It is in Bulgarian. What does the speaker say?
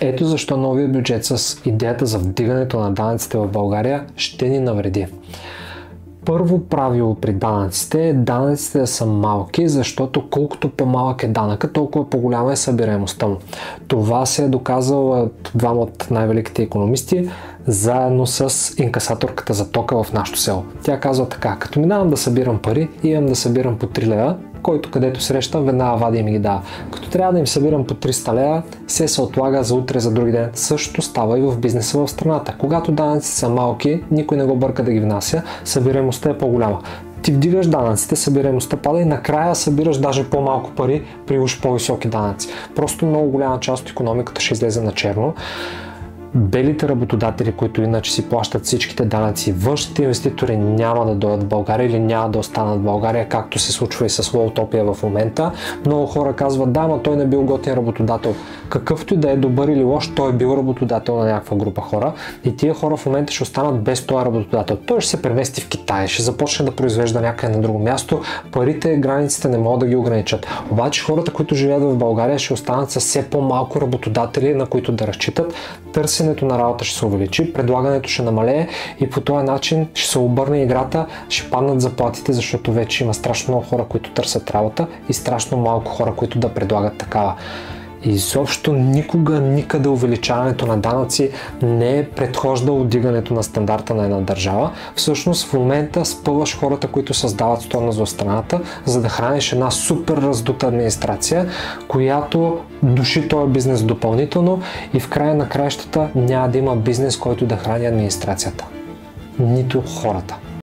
Ето защо новия бюджет с идеята за вдигането на данъците в България ще ни навреди. Първо правило при данъците е данъците да са малки, защото колкото по-малък е данъка, толкова по-голяма е събираемостта му. Това се е доказало от двама от най-великите икономисти, заедно с инкасаторката за тока в нашото село. Тя казва така: като минавам да събирам пари, имам да събирам по 3 лева, който където срещам, веднага вади и ми ги дава. Като трябва да им събирам по 300 лева, се отлага за утре, за други ден. Същото става и в бизнеса в страната. Когато данъците са малки, никой не го бърка да ги внася, събираемостта е по-голяма. Ти вдигаш данъците, събираемостта пада и накрая събираш даже по-малко пари при уж по-високи данъци. Просто много голяма част от икономиката ще излезе на черно. Белите работодатели, които иначе си плащат всичките данъци, външните инвеститори няма да дойдат в България или няма да останат в България, както се случва и с Лоутопия в момента. Много хора казват: да, но той не бил готин работодател. Какъвто и да е добър или лош, той е бил работодател на някаква група хора и тия хора в момента ще останат без този работодател. Той ще се премести в Китай, ще започне да произвежда някъде на друго място. Парите, границите не могат да ги ограничат. Обаче хората, които живеят в България, ще останат с все по-малко работодатели, на които да разчитат. Търсенето на работа ще се увеличи, предлагането ще намалее и по този начин ще се обърне играта, ще паднат заплатите, защото вече има страшно много хора, които търсят работа и страшно малко хора, които да предлагат такава. Изобщо никъде увеличаването на данъци не е предхождало дигането на стандарта на една държава. Всъщност в момента спъваш хората, които създават стойност в страната, за да храниш една супер раздута администрация, която души този бизнес допълнително и в края на краищата няма да има бизнес, който да храни администрацията. Нито хората.